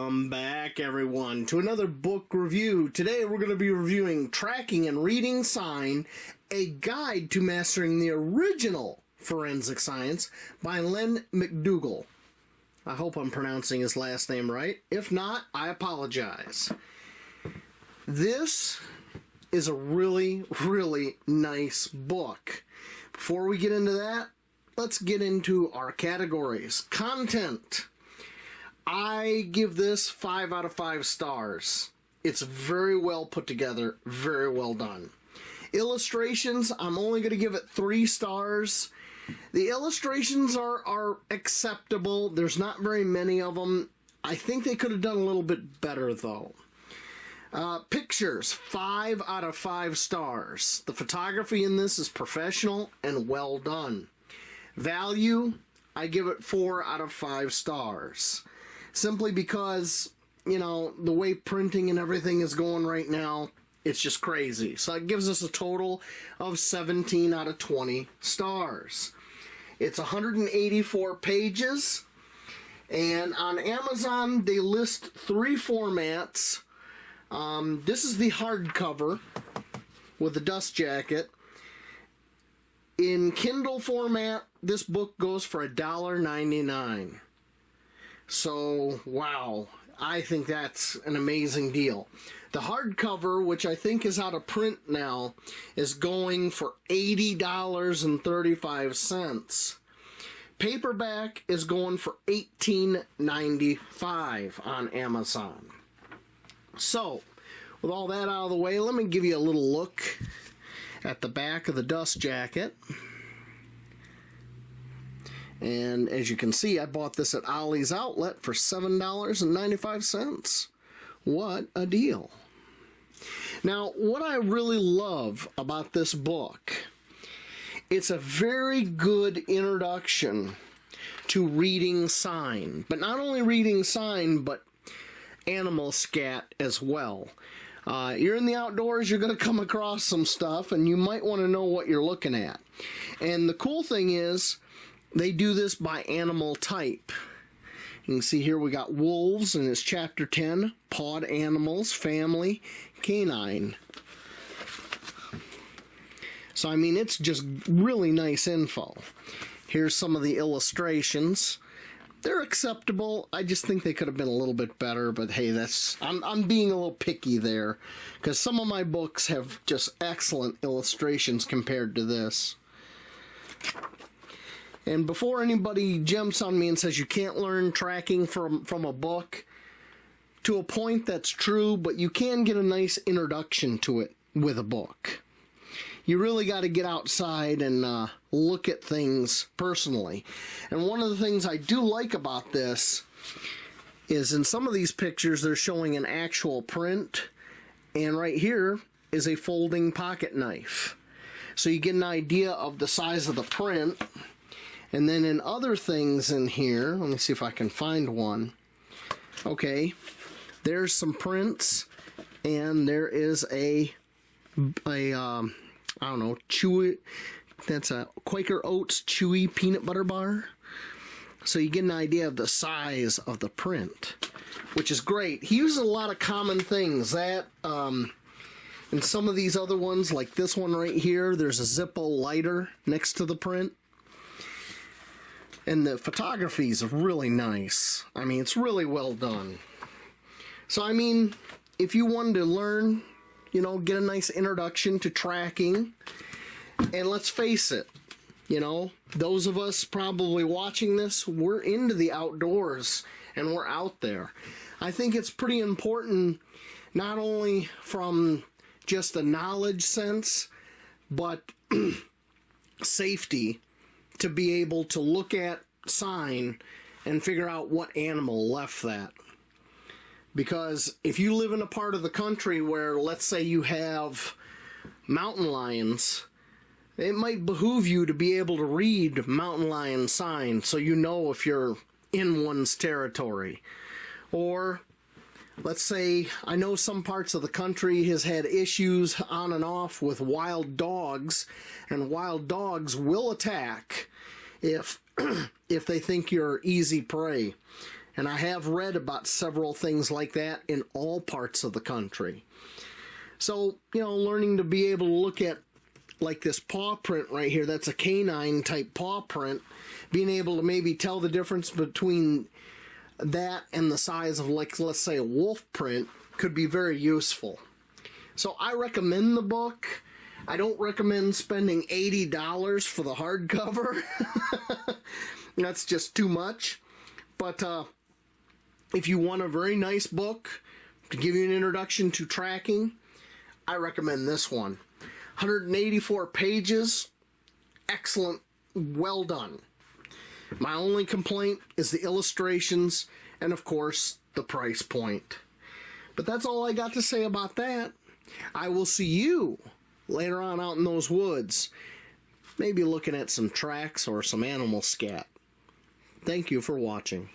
Welcome back, everyone, to another book review. Today we're going to be reviewing Tracking and Reading Sign, a guide to mastering the original forensic science by Len McDougall. I hope I'm pronouncing his last name right. If not, I apologize. This is a really, really nice book. Before we get into that, let's get into our categories. Content. I give this 5 out of 5 stars. It's very well put together, very well done. Illustrations, I'm only going to give it 3 stars. The illustrations are acceptable. There's not very many of them. I think they could have done a little bit better, though. Pictures, 5 out of 5 stars. The photography in this is professional and well done. Value, I give it 4 out of 5 stars. Simply because, you know, the way printing and everything is going right now, it's just crazy. So it gives us a total of 17 out of 20 stars. It's 184 pages, and on Amazon they list 3 formats. This is the hardcover with the dust jacket. In Kindle format, this book goes for $1.99. So, wow, I think that's an amazing deal. The hardcover, which I think is out of print now, is going for $80.35. Paperback is going for $18.95 on Amazon. So, with all that out of the way, let me give you a little look at the back of the dust jacket. And as you can see, I bought this at Ollie's Outlet for $7.95. What a deal. Now, what I really love about this book, it's a very good introduction to reading sign. But not only reading sign, but animal scat as well. You're in the outdoors, you're going to come across some stuff, and you might want to know what you're looking at. And the cool thing is, they do this by animal type. You can see here we got wolves, and it's chapter 10, pawed animals, family, canine. So, I mean, it's just really nice info. Here's some of the illustrations. They're acceptable. I just think they could have been a little bit better, but hey, I'm being a little picky there, because some of my books have just excellent illustrations compared to this. And before anybody jumps on me and says you can't learn tracking from a book, to a point that's true, but you can get a nice introduction to it with a book. You really got to get outside and look at things personally. And one of the things I do like about this is in some of these pictures they're showing an actual print, and right here is a folding pocket knife. So you get an idea of the size of the print. And then in other things in here, let me see if I can find one. Okay, there's some prints, and there is I don't know, chewy, that's a Quaker Oats chewy peanut butter bar. So you get an idea of the size of the print, which is great. He uses a lot of common things. That, and some of these other ones, like this one right here, there's a Zippo lighter next to the print. And the photography is really nice. I mean, it's really well done. So, I mean, if you wanted to learn, you know, get a nice introduction to tracking, and let's face it, you know, those of us probably watching this, we're into the outdoors and we're out there. I think it's pretty important, not only from just a knowledge sense, but safety, to be able to look at sign and figure out what animal left that. Because if you live in a part of the country where, let's say, you have mountain lions, it might behoove you to be able to read mountain lion sign so you know if you're in one's territory. Or, let's say, I know some parts of the country has had issues on and off with wild dogs, and wild dogs will attack if they think you're easy prey. And I have read about several things like that in all parts of the country. So, you know, learning to be able to look at like this paw print right here, that's a canine type paw print, being able to maybe tell the difference between that and the size of, like, let's say a wolf print could be very useful. So I recommend the book. I don't recommend spending $80 for the hardcover. That's just too much. But if you want a very nice book to give you an introduction to tracking, I recommend this one. 184 pages, excellent, well done. My only complaint is the illustrations and, of course, the price point. But that's all I got to say about that. I will see you later on out in those woods, maybe looking at some tracks or some animal scat. Thank you for watching.